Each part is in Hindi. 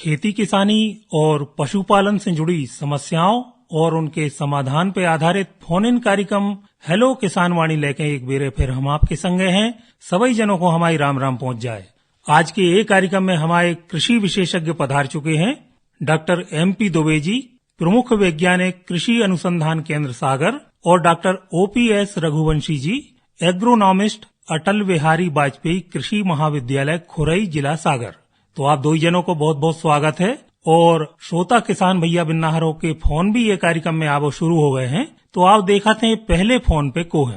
खेती किसानी और पशुपालन से जुड़ी समस्याओं और उनके समाधान पे आधारित फोन इन कार्यक्रम हेलो किसान वाणी लेके एक बेरे फिर हम आपके संगे हैं। सभी जनों को हमारी राम राम पहुंच जाए। आज के एक कार्यक्रम में हमारे कृषि विशेषज्ञ पधार चुके हैं। डॉक्टर MP दुबे जी, प्रमुख वैज्ञानिक कृषि अनुसंधान केंद्र सागर, और डॉक्टर OPS रघुवंशी जी, एग्रोनॉमिस्ट, अटल बिहारी वाजपेयी कृषि महाविद्यालय खुरई, जिला सागर। तो आप दो जनों को बहुत बहुत स्वागत है। और श्रोता किसान भैया बिन्नाहरों के फोन भी ये कार्यक्रम में आवो शुरू हो गए हैं। तो आप देखाते हैं पहले फोन पे को है।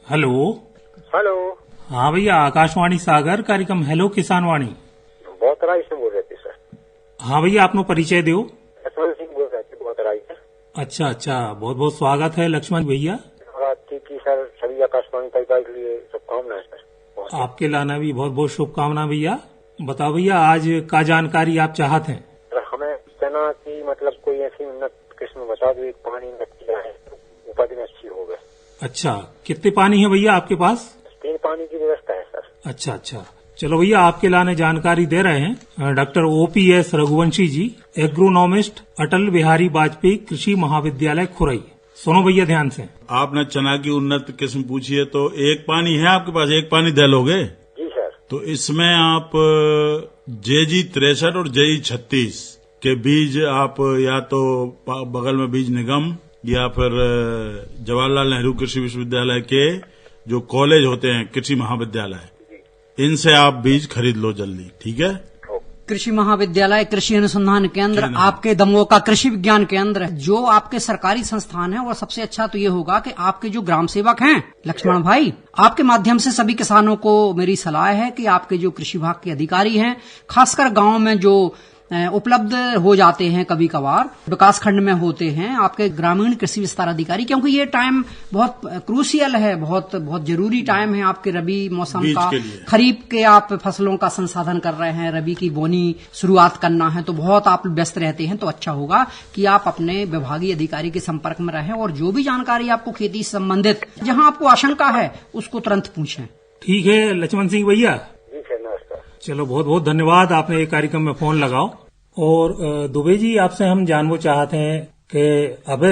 Hello hello. हाँ भैया, आकाशवाणी सागर कार्यक्रम हेलो किसान वाणी। बहुत राय से बोल रहे थे सर। हाँ भैया, अपनो परिचय दो। लक्ष्मण सिंह बोल रहे थे, बहुत राय से। अच्छा, बहुत बहुत स्वागत है लक्ष्मण भैया। ठीक है सर, सभी आकाशवाणी परिवार के लिए शुभकामनाएं सर। आपके लाना भी बहुत बहुत शुभकामना भैया। बताओ भैया, आज का जानकारी आप चाहते हैं? हमें चना की मतलब कोई ऐसी उन्नत किस्म बता दो, एक पानी में किया है उपज में अच्छी हो गए। अच्छा, कितने पानी है भैया आपके पास? 3 पानी की व्यवस्था है सर। अच्छा, चलो भैया, आपके लाने जानकारी दे रहे हैं डॉक्टर OPS रघुवंशी जी, एग्रोनॉमिस्ट, अटल बिहारी वाजपेयी कृषि महाविद्यालय खुरई। सुनो भैया ध्यान से। आपने चना की उन्नत किस्म पूछी है, तो एक पानी है आपके पास, एक पानी दे लोगे? जी सर। तो इसमें आप JG 63 और JG 36 के बीज आप या तो बगल में बीज निगम या फिर जवाहरलाल नेहरू कृषि विश्वविद्यालय के जो कॉलेज होते हैं, कृषि महाविद्यालय, इनसे आप बीज खरीद लो जल्दी, ठीक है? कृषि महाविद्यालय, कृषि अनुसंधान केंद्र, आपके दमोह का कृषि विज्ञान केंद्र, जो आपके सरकारी संस्थान है। और सबसे अच्छा तो ये होगा कि आपके जो ग्राम सेवक हैं लक्ष्मण भाई, आपके माध्यम से सभी किसानों को मेरी सलाह है कि आपके जो कृषि विभाग के अधिकारी हैं, खासकर गांव में जो उपलब्ध हो जाते हैं, कभी कभार विकास खंड में होते हैं आपके ग्रामीण कृषि विस्तार अधिकारी, क्योंकि ये टाइम बहुत क्रूशियल है, बहुत बहुत जरूरी टाइम है आपके रबी मौसम का। खरीफ के आप फसलों का संसाधन कर रहे हैं, रबी की बोनी शुरुआत करना है, तो बहुत आप व्यस्त रहते हैं। तो अच्छा होगा कि आप अपने विभागीय अधिकारी के संपर्क में रहें और जो भी जानकारी आपको खेती से संबंधित जहां आपको आशंका है उसको तुरंत पूछें। ठीक है लक्ष्मण सिंह भैया, चलो बहुत बहुत धन्यवाद, आपने ये कार्यक्रम में फोन लगाओ। और दुबे जी, आपसे हम जानना चाहते हैं कि अब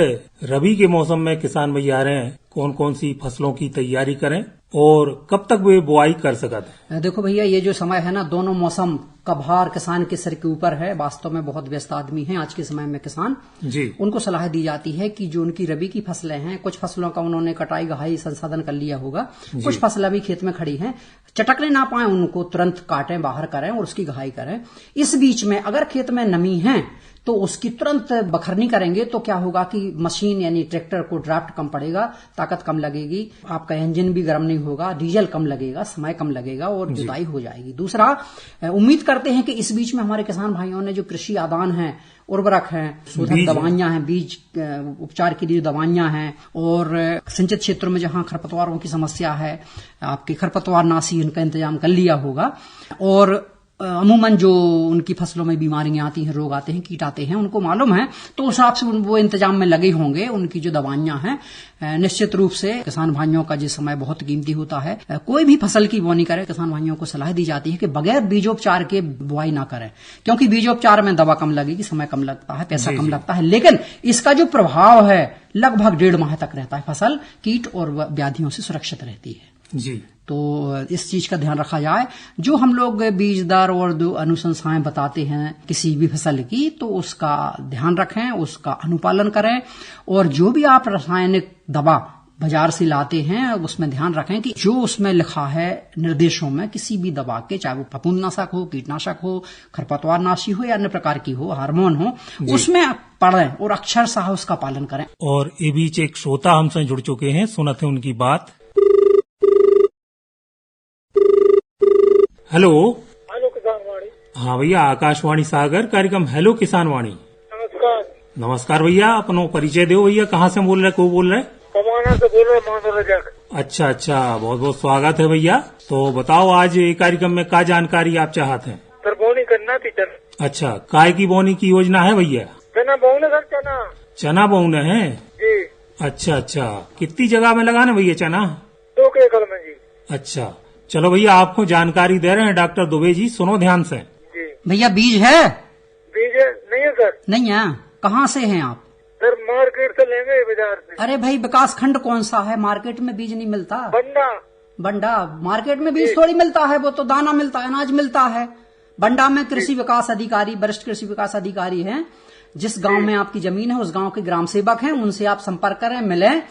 रबी के मौसम में किसान भैया आ रहे हैं, कौन कौन सी फसलों की तैयारी करें और कब तक वे बुआई कर सकते हैं? देखो भैया, ये जो समय है ना, दोनों मौसम का भार किसान के सर के ऊपर है। वास्तव में बहुत व्यस्त आदमी हैं आज के समय में किसान जी। उनको सलाह दी जाती है कि जो उनकी रबी की फसलें हैं, कुछ फसलों का उन्होंने कटाई गहाई संसाधन कर लिया होगा, कुछ फसलें भी खेत में खड़ी हैं, चटकने ना पाए उनको तुरंत काटें, बाहर करें और उसकी गहाई करें। इस बीच में अगर खेत में नमी है तो उसकी तुरंत बखरनी करेंगे तो क्या होगा कि मशीन यानी ट्रैक्टर को ड्राफ्ट कम पड़ेगा, ताकत कम लगेगी, आपका इंजन भी गर्म नहीं होगा, डीजल कम लगेगा, समय कम लगेगा और जुताई हो जाएगी। दूसरा, उम्मीद करते हैं कि इस बीच में हमारे किसान भाइयों ने जो कृषि आदान है, उर्वरक हैं, शोधक दवाइयां हैं, बीज उपचार के लिए दवाइयां हैं, और सिंचित क्षेत्रों में जहां खरपतवारों की समस्या है, आपके खरपतवार नाशी उनका इंतजाम कर लिया होगा। और अमूमन जो उनकी फसलों में बीमारियां आती हैं, रोग आते हैं, कीट आते हैं, उनको मालूम है, तो उस हिसाब से वो इंतजाम में लगे होंगे। उनकी जो दवाइयां हैं, निश्चित रूप से किसान भाइयों का जिस समय बहुत कीमती होता है, कोई भी फसल की बोनी करे, किसान भाइयों को सलाह दी जाती है कि बगैर बीजोपचार के बुआई ना करें, क्योंकि बीजोपचार में दवा कम लगेगी, समय कम लगता है, पैसा कम लगता है, लेकिन इसका जो प्रभाव है लगभग 1.5 माह तक रहता है। फसल कीट और व्याधियों से सुरक्षित रहती है जी। तो इस चीज का ध्यान रखा जाए। जो हम लोग बीज दर और जो अनुशंसाएं बताते हैं किसी भी फसल की, तो उसका ध्यान रखें, उसका अनुपालन करें। और जो भी आप रासायनिक दवा बाजार से लाते हैं, उसमें ध्यान रखें कि जो उसमें लिखा है निर्देशों में, किसी भी दवा के, चाहे वो फफूंदनाशक हो, कीटनाशक हो, खरपतवार नाशी हो या अन्य प्रकार की हो, हार्मोन हो, उसमें पढ़ें और अक्षरशः उसका पालन करें। और ये बीच एक श्रोता हमसे जुड़ चुके हैं, सुनते हैं उनकी बात। हेलो किसान वाणी। हाँ भैया, आकाशवाणी सागर कार्यक्रम हेलो किसान वाणी। नमस्कार भैया, अपनो परिचय दो भैया, कहाँ से बोल रहे, को बोल रहे? कमाना से बोल रहे। अच्छा, बहुत बहुत स्वागत है भैया। तो बताओ, आज ये कार्यक्रम में क्या जानकारी आप चाहते हैं? सर, बोनी करना थी सर। अच्छा, काय की बोनी की योजना है भैया? चना बोने सर। चना बोने है जी। अच्छा, कितनी जगह में लगाना भैया चना? 2 एकड़ में जी। अच्छा, चलो भैया, आपको जानकारी दे रहे हैं डॉक्टर दुबे जी, सुनो ध्यान से। जी। भैया बीज है? बीज नहीं है सर। नहीं है? कहाँ से हैं आप? सर मार्केट से लेंगे, बाजार से। अरे भाई, विकास खंड कौन सा है? मार्केट में बीज नहीं मिलता। बंडा। बंडा मार्केट में बीज थोड़ी मिलता है, वो तो दाना मिलता है, अनाज मिलता है। बंडा में कृषि विकास अधिकारी, वरिष्ठ कृषि विकास अधिकारी हैं। जिस गांव में आपकी जमीन है उस गांव के ग्राम सेवक हैं, उनसे आप संपर्क करें, मिलें।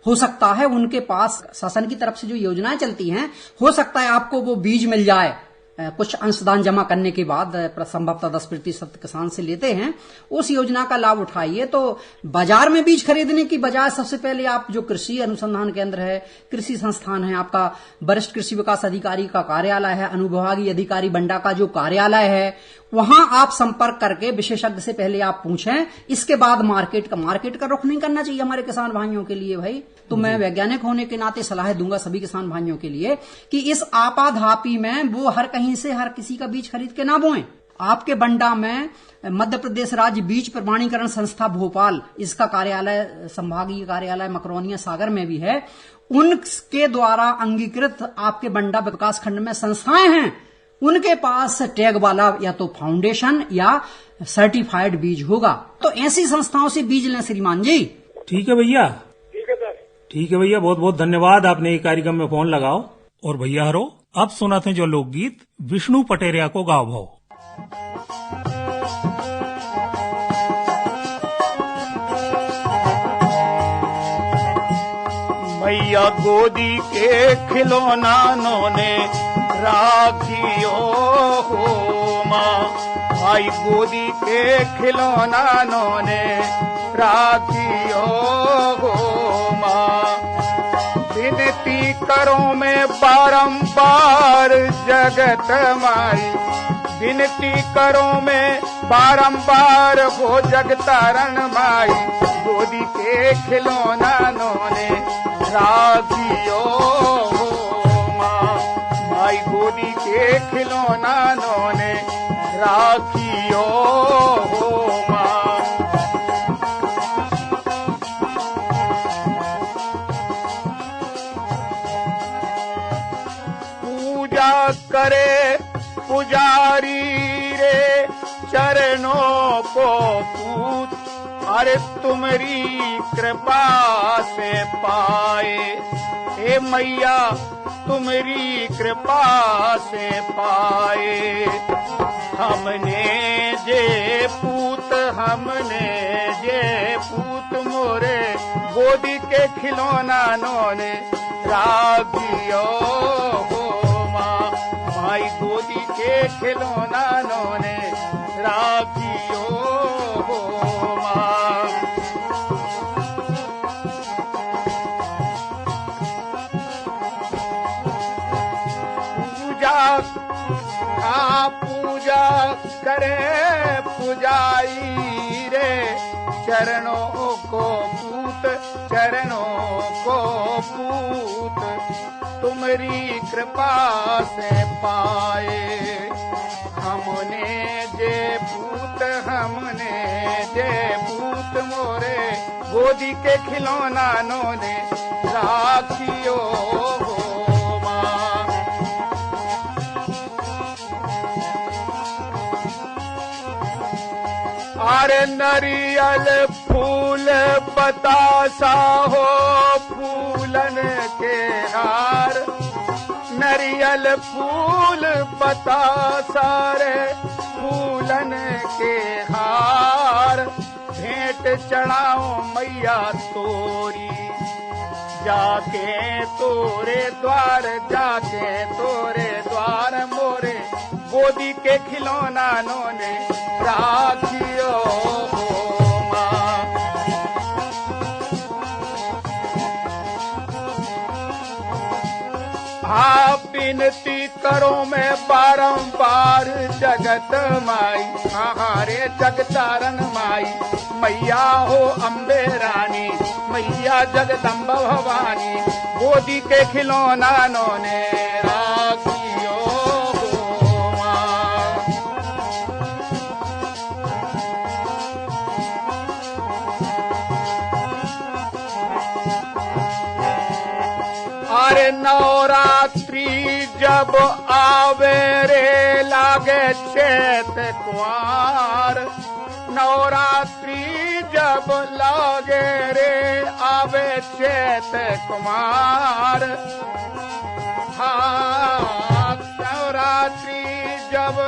हो सकता है उनके पास शासन की तरफ से जो योजनाएं चलती हैं, हो सकता है आपको वो बीज मिल जाए। कुछ अंशदान जमा करने के बाद संभवतः 10% किसान से लेते हैं। उस योजना का लाभ उठाइए। तो बाजार में बीज खरीदने की बजाय सबसे पहले आप जो कृषि अनुसंधान केंद्र है, कृषि संस्थान है, आपका वरिष्ठ कृषि विकास अधिकारी का कार्यालय है, अनुविभागीय अधिकारी बंडा का जो कार्यालय है, वहां आप संपर्क करके विशेषज्ञ से पहले आप पूछें। इसके बाद मार्केट का रुख नहीं करना चाहिए हमारे किसान भाइयों के लिए भाई। तो मैं वैज्ञानिक होने के नाते सलाह दूंगा सभी किसान भाइयों के लिए कि इस आपाधापी में वो हर कहीं से हर किसी का बीज खरीद के ना बोएं। आपके बंडा में मध्य प्रदेश राज्य बीज प्रमाणीकरण संस्था भोपाल, इसका कार्यालय, संभागीय कार्यालय मकरोनिया सागर में भी है। उनके द्वारा अंगीकृत आपके बंडा विकास खंड में संस्थाएं हैं, उनके पास टैग वाला या तो फाउंडेशन या सर्टिफाइड बीज होगा। तो ऐसी संस्थाओं से बीज लें श्रीमान जी। ठीक है भैया। ठीक है सर। ठीक है भैया, बहुत बहुत धन्यवाद, आपने ये कार्यक्रम में फोन लगाओ। और भैया हरो, अब सुनाते हैं जो लोकगीत विष्णु पटेरिया को गाओ भाव। मैया गोदी के खिलौना ने राखियो हो माँ, भाई गोदी के खिलौना ने राखियो हो माँ। विनती करो मैं बारंबार जगत माई, विनती करो मैं बारंबार हो जगतारण माई। गोदी के खिलौना ने राखियो हो माँ, माई गोदी के खिलौना ने राखियो हो माँ। पूजा करे पुजारी रे चरणों को पूत, अरे तुम्हारी कृपा से पाए। हे मैया तुम्हारी कृपा से पाए। हमने जे पूत मोरे गोदी के खिलौना ने राखियो हो माँ, माई गोदी के खिलौना ने राखियो हो माँ। पूजा करे पुजाई रे चरणों को पूत, चरणों को पूत तुम्हारी कृपा से पाए। हमने जे पूत मोरे गोदी के खिलौना ने राखियो हो माँ। अरे नरियल फूल बतासा हो फूलन के हार, नरियल फूल बतासा रे फूलन के हार। भेंट चढ़ाओ मैया तोरी जाके तोरे द्वार, जाके तोरे द्वार मोरे गोदी के खिलौना ने राखियो हो माँ। आप विनती करो मैं बारंबार जगत माई, हमारे जगतारण माई। मैया हो अम्बे रानी, मैया जगदम्बा भवानी, गोदी के खिलौना ने राखियो हो माँ। अरे नवरात्रि जब आवे रे लागे चैत कुमार, नवरात्रि जब लागे रे आवे चैत कुमार। हाँ, नवरात्रि जब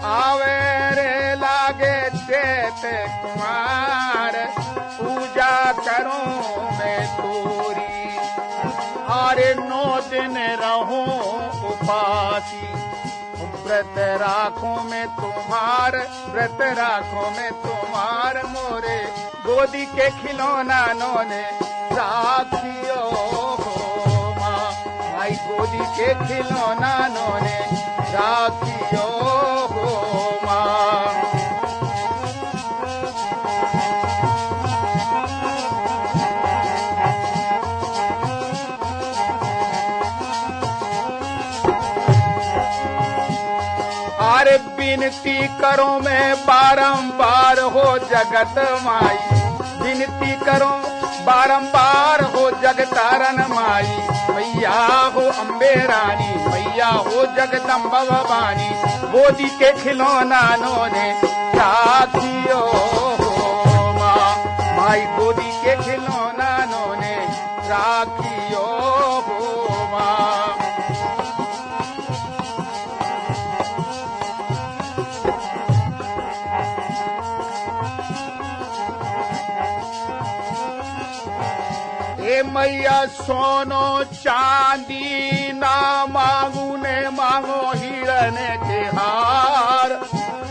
आवे रे लागे चैत कुमार, पूजा करूं मैं तोरी, अरे 9 दिन रहूं उपासी, व्रत राखों में तुम्हार, व्रत राखों में तुम्हार, मोरे गोदी के खिलौना नोने राखियो हो माँ, भाई गोदी के खिलौना नोने राखियो हो माँ। अरे विनती करो मैं बारंबार हो जगत माई, विनती करो बारंबार हो जगतारन माई, मैया हो अम्बे रानी, मैया हो जगदम्बा भवानी, गोदी के खिलौना नोने राखियो हो माँ, माई गोदी के खिलौना नोने राखियो हो माँ। मैया सोनो चांदी ना मांगू ने मांगो हिरन के हार,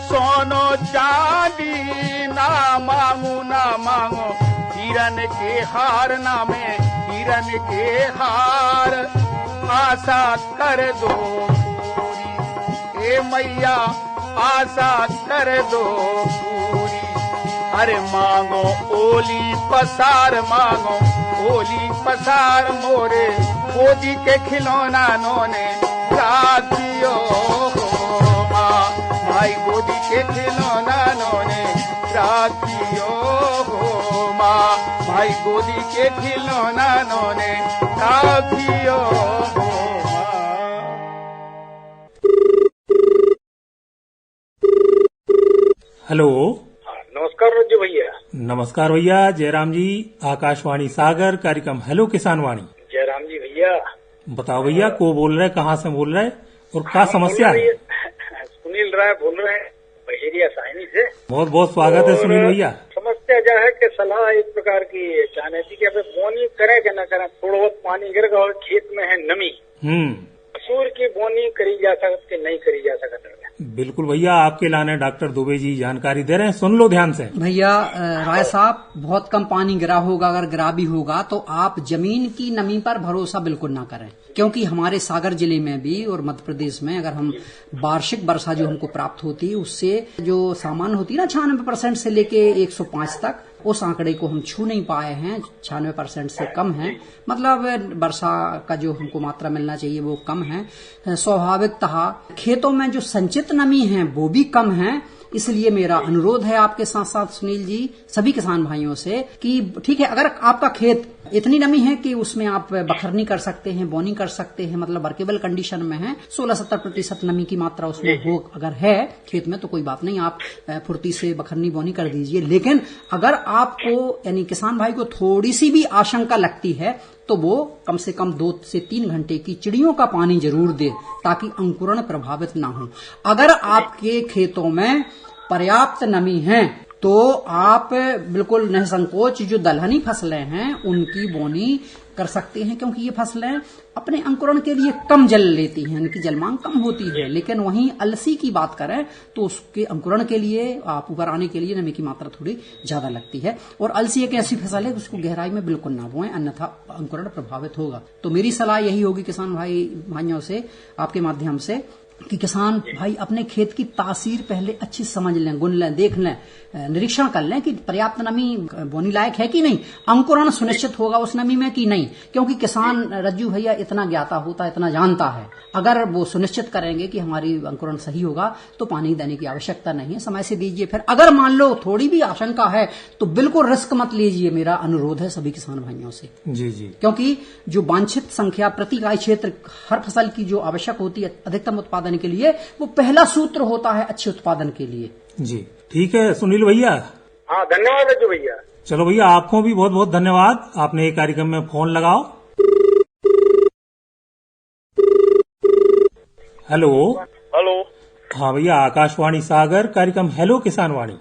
सोनो चांदी ना मांगो हिरन के हार, ना मैं हिरन के हार, आशा कर दो पूरी, ए मैया आशा कर दो पूरी, अरे मांगो ओली पसार, मांगो ओली पसार, मोरे गोदी के खिलौना नोने राखियो हो माँ, भाई गोदी के खिलौना नोने राखियो हो माँ, भाई गोदी के खिलौना नोने राखियो हो माँ। हेलो, नमस्कार रज्जू भैया। नमस्कार भैया। जयराम जी, आकाशवाणी सागर, कार्यक्रम हेलो किसान वाणी। जयराम जी भैया। बताओ भैया, को बोल रहे, कहाँ से बोल रहे और क्या समस्या है? सुनील राय बोल रहे हैं बहेरिया साइनी से। बहुत बहुत स्वागत है सुनील भैया। समस्या जो है कि सलाह एक प्रकार की चाहने थी कि अब बोनी करें कि न करें, थोड़ा बहुत पानी गिर गया और खेत में है नमी, मसूर की बोनी करी जा सकती नहीं करी जा सकती। बिल्कुल भैया, आपके लाने डॉक्टर दुबे जी जानकारी दे रहे हैं, सुन लो ध्यान से। भैया राय साहब, बहुत कम पानी गिरा होगा, अगर गिरा भी होगा तो आप जमीन की नमी पर भरोसा बिल्कुल ना करें, क्योंकि हमारे सागर जिले में भी और मध्य प्रदेश में अगर हम वार्षिक वर्षा जो हमको प्राप्त होती है उससे जो सामान्य होती है ना 96% से लेके 105 तक, उस आंकड़े को हम छू नहीं पाए हैं। 96% से कम है, मतलब वर्षा का जो हमको मात्रा मिलना चाहिए वो कम है। स्वाभाविकतः खेतों में जो संचित नमी है वो भी कम है। इसलिए मेरा अनुरोध है आपके साथ साथ सुनील जी सभी किसान भाइयों से कि ठीक है, अगर आपका खेत इतनी नमी है कि उसमें आप बखरनी कर सकते हैं, बोनी कर सकते हैं, मतलब वर्केबल कंडीशन में है, 16-17% नमी की मात्रा उसमें हो अगर है खेत में, तो कोई बात नहीं, आप फुर्ती से बखरनी बोनी कर दीजिए। लेकिन अगर आपको यानी किसान भाई को थोड़ी सी भी आशंका लगती है तो वो कम से कम 2 से 3 घंटे की चिड़ियों का पानी जरूर दे, ताकि अंकुरण प्रभावित ना हो। अगर आपके खेतों में पर्याप्त नमी है तो आप बिल्कुल निसंकोच जो दलहनी फसलें हैं उनकी बोनी कर सकते हैं, क्योंकि ये फसलें अपने अंकुरण के लिए कम जल लेती हैं, उनकी जल मांग कम होती है। लेकिन वहीं अलसी की बात करें तो उसके अंकुरण के लिए, आप ऊपर आने के लिए नमी की मात्रा थोड़ी ज्यादा लगती है। और अलसी एक ऐसी फसल है उसको गहराई में बिल्कुल ना बोएं, अन्यथा अंकुरण प्रभावित होगा। तो मेरी सलाह यही होगी किसान भाइयों से आपके माध्यम से कि किसान भाई अपने खेत की तासीर पहले अच्छी समझ लें, गुन लें, देख लें, निरीक्षण कर लें कि पर्याप्त नमी बोनी लायक है कि नहीं, अंकुरण सुनिश्चित होगा उस नमी में कि नहीं। क्योंकि किसान रज्जू भैया इतना ज्ञाता होता है, इतना जानता है, अगर वो सुनिश्चित करेंगे कि हमारी अंकुरण सही होगा तो पानी देने की आवश्यकता नहीं है, समय से दीजिए। फिर अगर मान लो थोड़ी भी आशंका है तो बिल्कुल रिस्क मत लीजिए, मेरा अनुरोध है सभी किसान भाइयों से। जी जी। क्योंकि जो वांछित संख्या प्रति इकाई क्षेत्र हर फसल की जो आवश्यक होती है अधिकतम उत्पादन के लिए, वो पहला सूत्र होता है अच्छे उत्पादन के लिए। जी ठीक है सुनील भैया। हाँ धन्यवाद रज्जू भैया। चलो भैया आपको भी बहुत बहुत धन्यवाद, आपने एक कार्यक्रम में फोन लगाओ। हेलो। हेलो। हाँ भैया, आकाशवाणी सागर, कार्यक्रम हेलो किसान वाणी।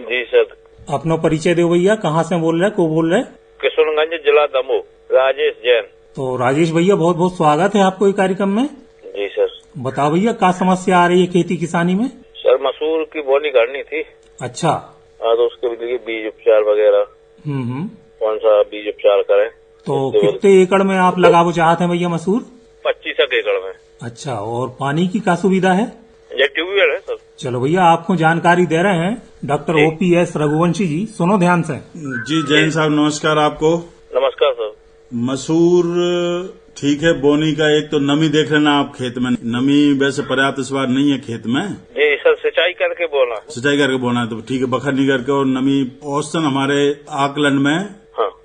जी सर। अपना परिचय दो भैया, कहाँ से बोल रहे, को बोल रहे? किशनगंज जिला दमोह, राजेश जैन। तो राजेश भैया बहुत बहुत स्वागत है आपको इस कार्यक्रम में। जी सर। बताओ भैया क्या समस्या आ रही है खेती किसानी में? सर मसूर की बोनी करनी थी। अच्छा। हाँ तो उसके लिए बीज उपचार वगैरह कौन सा बीज उपचार करें? तो कितने एकड़ में आप लगाना चाहते हैं भैया मसूर? 25 एकड़ में। अच्छा, और पानी की क्या सुविधा है? ये ट्यूबवेल है सर। चलो भैया आपको जानकारी दे रहे हैं डॉक्टर OPS रघुवंशी जी, सुनो ध्यान से। जी जैन साहब नमस्कार आपको। नमस्कार सर। मसूर ठीक है, बोनी का एक तो नमी देख लेना आप खेत में, नमी वैसे पर्याप्त इस बार नहीं है खेत में। जी सर, सिंचाई करके बोना। सिंचाई करके बोना है तो ठीक है, बखर नहीं करके। और नमी औसतन हमारे आकलन में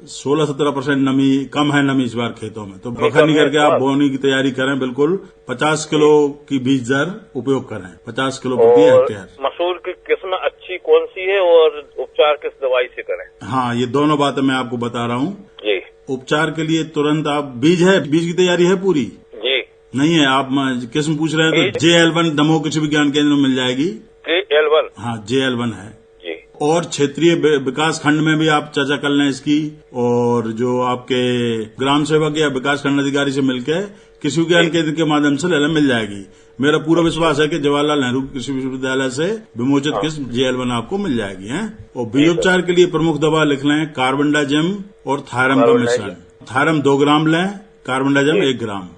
16-17% नमी कम है, नमी इस बार खेतों में, तो बखर नहीं करके आप बोनी की तैयारी करें। बिल्कुल 50 किलो की बीज दर उपयोग करें, 50 किलो प्रति हेक्टेयर। मसूर की किस्म अच्छी कौन सी है और उपचार किस दवाई से करें? हाँ, ये दोनों बातें मैं आपको बता रहा हूँ। जी। उपचार के लिए तुरंत आप बीज की तैयारी है पूरी? जी। नहीं है, आप किस्म पूछ रहे हैं तो JL1 दमोह कृषि विज्ञान केंद्र में मिल जाएगी। JL1? हाँ JL1 है। जी। और क्षेत्रीय विकास खंड में भी आप चर्चा कर लें इसकी, और जो आपके ग्राम सेवक या विकास खंड अधिकारी से मिलकर कृषि विज्ञान केंद्र के माध्यम से मिल जाएगी। मेरा पूरा विश्वास है कि जवाहरलाल नेहरू कृषि विश्वविद्यालय से विमोचित किस्म JL1 आपको मिल जाएगी है। और बीजोपचार के लिए प्रमुख दवा लिख लें कार्बनडाजिम और थायरम का मिश्रण। थायरम 2 ग्राम लें, कार्बनडाजिम 1 ग्राम।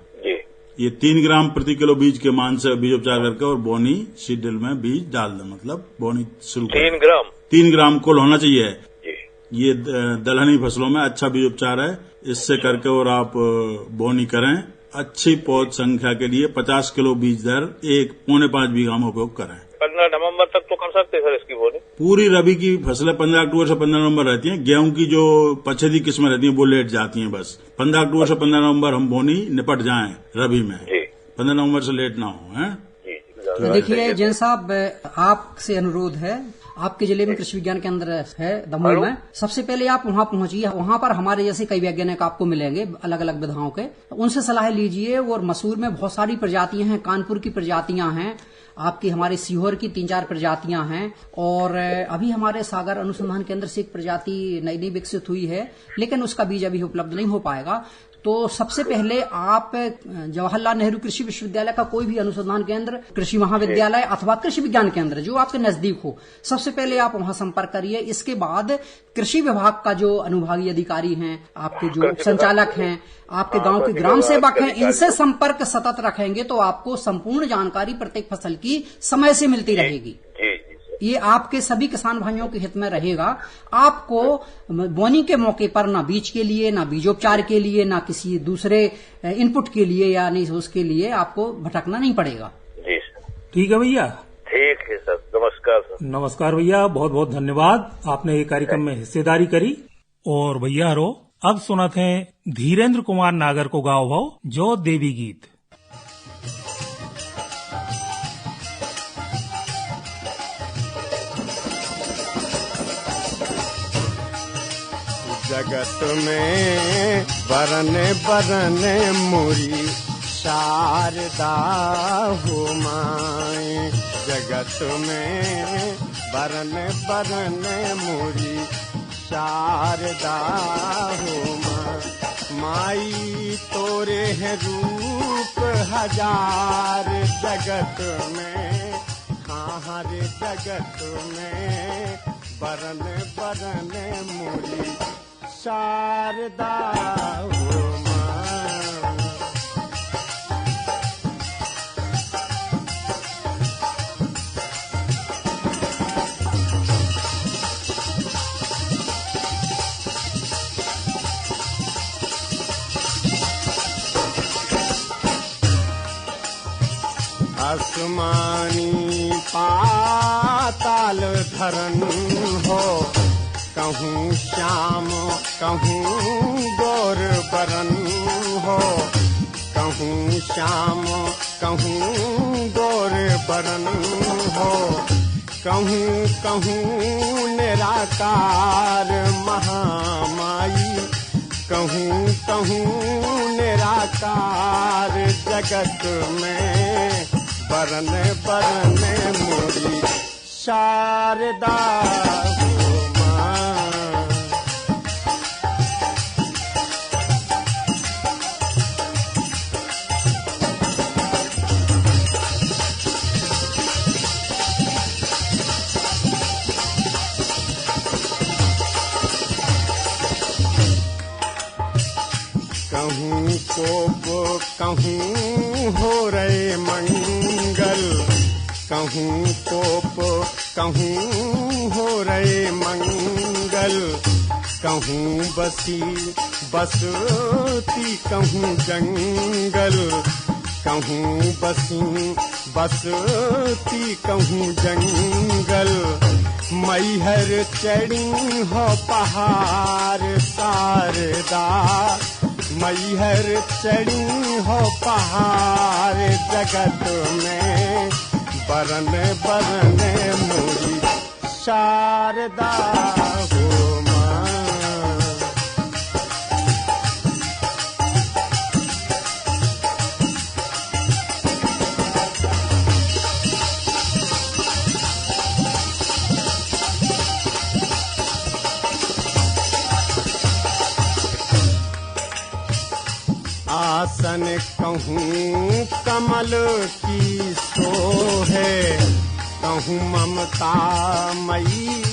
ये 3 ग्राम प्रति किलो बीज के मान से बीजोपचार करके और बोनी सीड ड्रिल में बीज डाल दें, मतलब बोनी शुरू 3 ग्राम कुल होना चाहिए। ये दलहनी फसलों में अच्छा बीजोपचार है, इससे करके और आप बोनी करें। अच्छी पौध संख्या के लिए 50 किलो बीज दर 1.5 बीघा में उपयोग करें। 15 नवंबर तक तो कर सकते हैं सर इसकी बोनी? पूरी रबी की फसलें 15 अक्टूबर से 15 नवंबर रहती हैं। गेहूं की जो पछेदी किस्में रहती हैं वो लेट जाती हैं। बस 15 अक्टूबर से 15 नवंबर हम बोनी निपट जाएं रबी में, 15 नवंबर से लेट ना हो। है तो देखिए जैन साहब, आपसे अनुरोध है, आपके जिले में कृषि विज्ञान केंद्र है दमोह में, सबसे पहले आप वहां पहुंचिए। वहां पर हमारे जैसे कई वैज्ञानिक आपको मिलेंगे अलग अलग विधाओं के, उनसे सलाह लीजिए। और मसूर में बहुत सारी प्रजातियां हैं, कानपुर की प्रजातियां हैं, आपकी हमारे सीहोर की 3-4 प्रजातियां हैं, और अभी हमारे सागर अनुसंधान केंद्र से एक प्रजाति नई विकसित हुई है, लेकिन उसका बीज अभी उपलब्ध नहीं हो पाएगा। तो सबसे पहले आप जवाहरलाल नेहरू कृषि विश्वविद्यालय का कोई भी अनुसंधान केंद्र, कृषि महाविद्यालय अथवा कृषि विज्ञान केंद्र जो आपके नजदीक हो, सबसे पहले आप वहां संपर्क करिए। इसके बाद कृषि विभाग का जो अनुभागीय अधिकारी हैं, आपके जो संचालक हैं, आपके गांव के ग्राम सेवक हैं, इनसे संपर्क सतत रखेंगे तो आपको संपूर्ण जानकारी प्रत्येक फसल की समय से मिलती रहेगी। ये आपके सभी किसान भाइयों के हित में रहेगा। आपको बोनी के मौके पर ना बीज के लिए, ना बीजोपचार के लिए, ना किसी दूसरे इनपुट के लिए या नहीं उसके लिए आपको भटकना नहीं पड़ेगा। जी ठीक है भैया। ठीक है सर, नमस्कार सर। नमस्कार भैया, बहुत बहुत धन्यवाद, आपने ये कार्यक्रम में हिस्सेदारी करी। और भैया रो अब सुनत है धीरेन्द्र कुमार नागर को गाओ भाव जो देवी गीत। जगत में बरने बरने मुरी शारदा हो माए, जगत में बरने बरने मुरी शारदा हो माई, तोरे है रूप हजार जगत में, हाँ रे जगत में बरने बरने मुरी शारदा हो मां। आसमानी पाताल धरन हो, कहूँ श्याम कहूँ गौर बरन हो, कहूँ श्याम कहूँ गौर बरन हो, कहूँ कहूँ निराकार महामाई, कहूँ कहूँ निराकार जगत में बरन बरन मोरी शारदा हो माँ। कहूँ कोप कहूँ हो रहे मंगल, कहूँ कोप कहूँ हो रहे मंगल, कहूँ बसी बसती कहूँ जंगल, कहूँ बसी बसती कहूँ जंगल, मैहर चढ़ी हो पहाड़ शारदा, मैहर चढ़ी हो पहाड़ जगत में बरन बरन मोरी शारदा हो माँ। आसन कहूँ कमल की सोहे, कहूँ ममता मई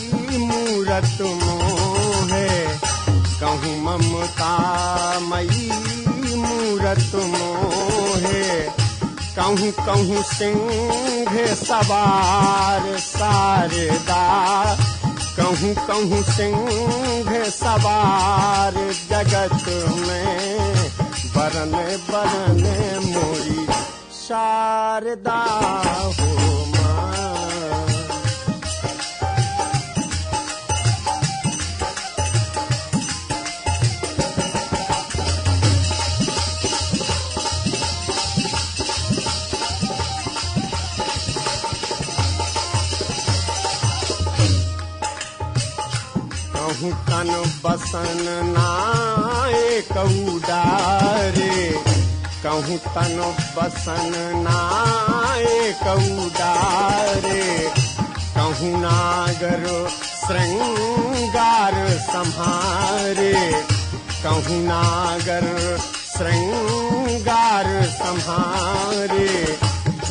मूरत मोहे, कहूँ ममता मई मूरत मोहे, कहूँ कहूँ सिंह सवार शारदा, कहूँ कहूँ सिंह सवार जगत में बरन बरन मोरी शारदा हो माँ। कहूँ तन बसन नाए कहूँ डारे, कहूँ तन बसन नाए कहूँ डारे, कहूँ नागर श्रृंगार संहारे, कहूँ नागर श्रृंगार संहारे,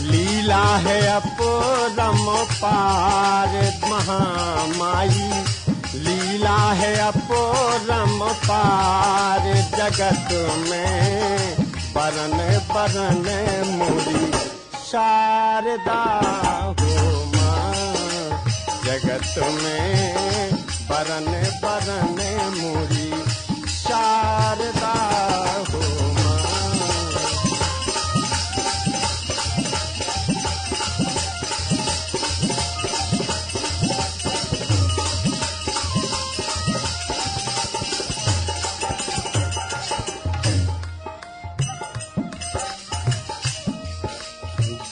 लीला है अपरम पार महामाई, लीला है अपरम पार जगत में बरन बरन मोरी शारदा हो माँ। जगत में बरन बरन मोरी शारदा हो माँ।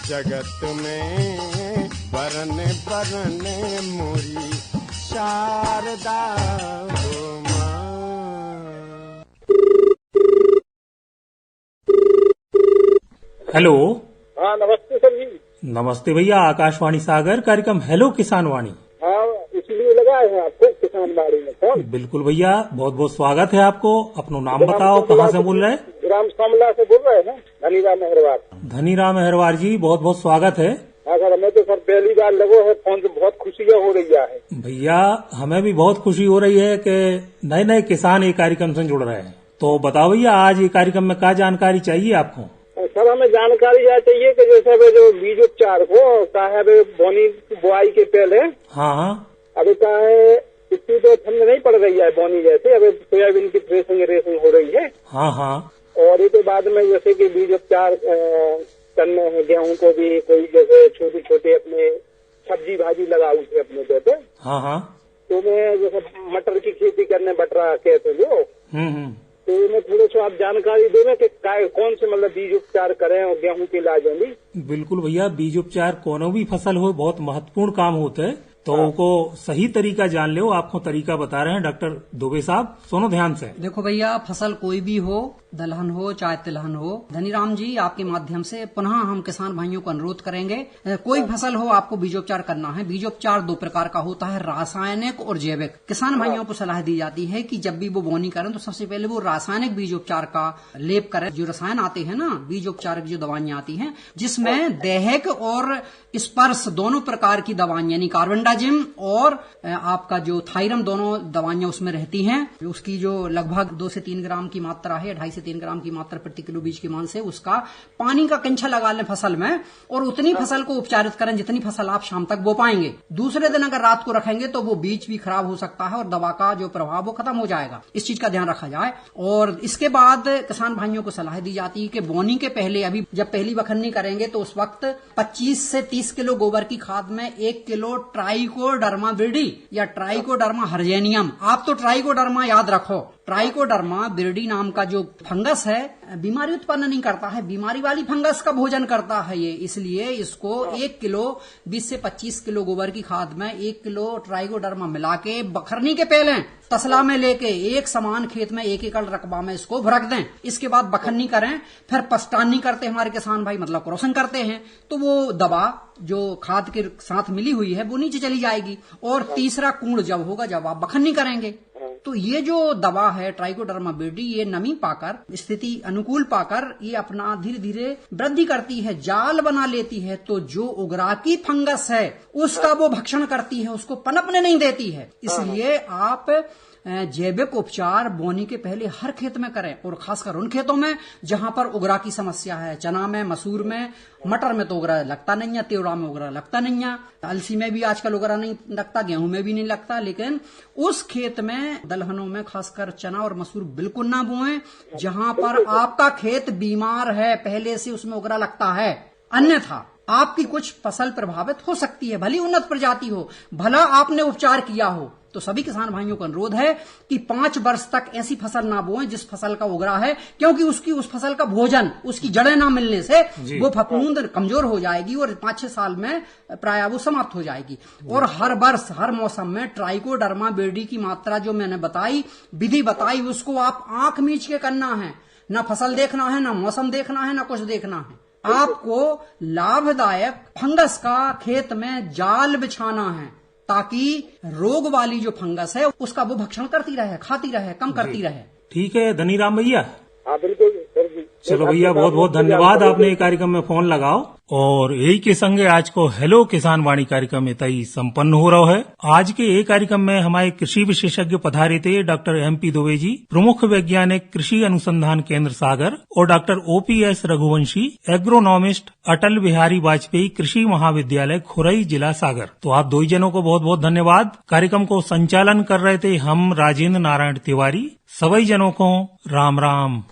जगत में बरन बरन मोरी शारदा हो माँ। हेलो। हाँ नमस्ते सर जी। नमस्ते भैया, आकाशवाणी सागर कार्यक्रम हेलो किसान वाणी। हाँ इसलिए लगाए हैं आपको किसान वाणी में फोन। बिल्कुल भैया, बहुत बहुत स्वागत है आपको। अपना नाम बताओ, कहाँ से बोल रहे हैं? ग्राम शामला से बोल रहे हैं, धनीराम मेहरवार। धनीराम मेहरवार जी, बहुत बहुत स्वागत है। हाँ सर, हमें तो सर पहली बार लगो है फोन से, बहुत खुशी हो रही है। भैया हमें भी बहुत खुशी हो रही है कि नए नए किसान ये कार्यक्रम से जुड़ रहे हैं। तो बताओ भैया, आज ये कार्यक्रम में क्या जानकारी चाहिए आपको? सर हमें जानकारी यह चाहिए कि जैसे जो बीज उपचार को क्या है बोनी बुआई के पहले। हाँ। अभी क्या है, इतनी तो ठंड नहीं पड़ रही है बोनी जैसे, अभी सोयाबीन की रेसिंग हो रही है। हाँ। और इसके बाद में जैसे कि बीज उपचार करने हैं, गेहूं को भी कोई जैसे छोटे छोटे अपने सब्जी भाजी लगा उसे अपने देते। हाँ हाँ। तो मैं जैसे मटर की खेती करने बटरा कहते जो, तो मैं थोड़ा सा आप जानकारी देना कि कौन से मतलब बीज उपचार करें और गेहूं के लाज में भी। बिल्कुल भैया, बीज उपचार कोनो भी फसल हो बहुत महत्वपूर्ण काम होता है, तो को सही तरीका जान लो। आपको तरीका बता रहे हैं डॉक्टर दुबे साहब, सुनो ध्यान से। देखो भैया, फसल कोई भी हो, दलहन हो चाहे तिलहन हो, धनीराम जी आपके माध्यम से पुनः हम किसान भाइयों को अनुरोध करेंगे, कोई फसल हो आपको बीजोपचार करना है। बीजोपचार दो प्रकार का होता है, रासायनिक और जैविक। किसान भाइयों को सलाह दी जाती है कि जब भी वो बोनी करें तो सबसे पहले वो रासायनिक बीजोपचार का लेप करें। जो रसायन आते हैं ना, बीजोपचार की जो दवाइयां आती हैं, जिसमें दैहिक और स्पर्श दोनों प्रकार की दवाइयां यानी कार्बेंडाजिम और आपका जो थायरम, दोनों दवाइयां उसमें रहती हैं। उसकी जो लगभग 2 से 3 ग्राम की मात्रा है, 2.5 से 3 ग्राम की मात्रा प्रति किलो बीज के मान से, उसका पानी का कंछा लगा लें फसल में और उतनी फसल को उपचारित करें जितनी फसल आप शाम तक बो पाएंगे। दूसरे दिन अगर रात को रखेंगे तो वो बीज भी खराब हो सकता है और दवा का जो प्रभाव वो खत्म हो जाएगा। इस चीज का ध्यान रखा जाए। और इसके बाद किसान भाइयों को सलाह दी जाती है कि बोनी के पहले, अभी जब पहली बखन्नी करेंगे तो उस वक्त 25 से 30 किलो गोबर की खाद में 1 किलो ट्राइकोडर्मा विरिडी या ट्राइकोडर्मा हर्जेनियम, आप तो ट्राइकोडर्मा याद रखो, ट्राइकोडर्मा विरिडी नाम का जो फंगस है बीमारी उत्पन्न नहीं करता है, बीमारी वाली फंगस का भोजन करता है ये। इसलिए इसको 1 किलो 20 से 25 किलो गोबर की खाद में 1 किलो ट्राइकोडर्मा मिला के बखरनी के पहले तसला में लेके एक समान खेत में 1 एकड़ रकबा में इसको भरक दें। इसके बाद बखन्नी करें, फिर पस्तानी करते हैं हमारे किसान भाई, मतलब क्रॉसिंग करते हैं, तो वो दवा जो खाद के साथ मिली हुई है वो नीचे चली जाएगी। और तीसरा कूड़ जब होगा जब आप बखन्नी करेंगे, तो ये जो दवा है ट्राइकोडर्मा विरिडी, ये नमी पाकर, स्थिति अनुकूल पाकर ये अपना धीरे धीरे वृद्धि करती है, जाल बना लेती है। तो जो उगराकी फंगस है उसका वो भक्षण करती है, उसको पनपने नहीं देती है। इसलिए आप जैविक उपचार बोनी के पहले हर खेत में करें, और खासकर उन खेतों में जहां पर उगरा की समस्या है। चना में, मसूर में, मटर में तो उगरा लगता नहीं है, तेवड़ा में उगरा लगता नहीं है, अलसी में भी आजकल उगरा नहीं लगता, गेहूं में भी नहीं लगता। लेकिन उस खेत में, दलहनों में खासकर चना और मसूर बिल्कुल ना बोएं जहां पर आपका खेत बीमार है, पहले से उसमें उगरा लगता है। अन्यथा आपकी कुछ फसल प्रभावित हो सकती है, भली उन्नत प्रजाति हो, भला आपने उपचार किया हो। तो सभी किसान भाइयों का अनुरोध है कि 5 वर्ष तक ऐसी फसल ना बोएं जिस फसल का उगरा है, क्योंकि उसकी उस फसल का भोजन, उसकी जड़ें ना मिलने से वो फफूंद कमजोर हो जाएगी और 5-6 साल में प्राय वो समाप्त हो जाएगी। और हर वर्ष, हर मौसम में ट्राइकोडर्मा विरिडी की मात्रा जो मैंने बताई, विधि बताई, उसको आप आंख मीच के करना है। ना फसल देखना है, ना मौसम देखना है, ना कुछ देखना है। आपको लाभदायक फंगस का खेत में जाल बिछाना है ताकि रोग वाली जो फंगस है उसका वो भक्षण करती रहे, खाती रहे, कम करती रहे। ठीक है धनीराम भैया। हाँ बिल्कुल सर जी। चलो भैया, बहुत बहुत धन्यवाद, आपने ये कार्यक्रम में फोन लगाओ। और यही के संगे आज को हेलो किसान वाणी कार्यक्रम इतना संपन्न हो रहा है। आज के ये कार्यक्रम में हमारे कृषि विशेषज्ञ पधारे थे डॉक्टर MP दुबे जी, प्रमुख वैज्ञानिक कृषि अनुसंधान केंद्र सागर, और doctor OPS Raghuvanshi, agronomist, Atal Bihari Vajpayee कृषि महाविद्यालय खुरई, जिला सागर। तो आप दो ही जनों को बहुत बहुत धन्यवाद। कार्यक्रम को संचालन कर रहे थे हम राजेंद्र नारायण तिवारी। सभी जनों को राम राम।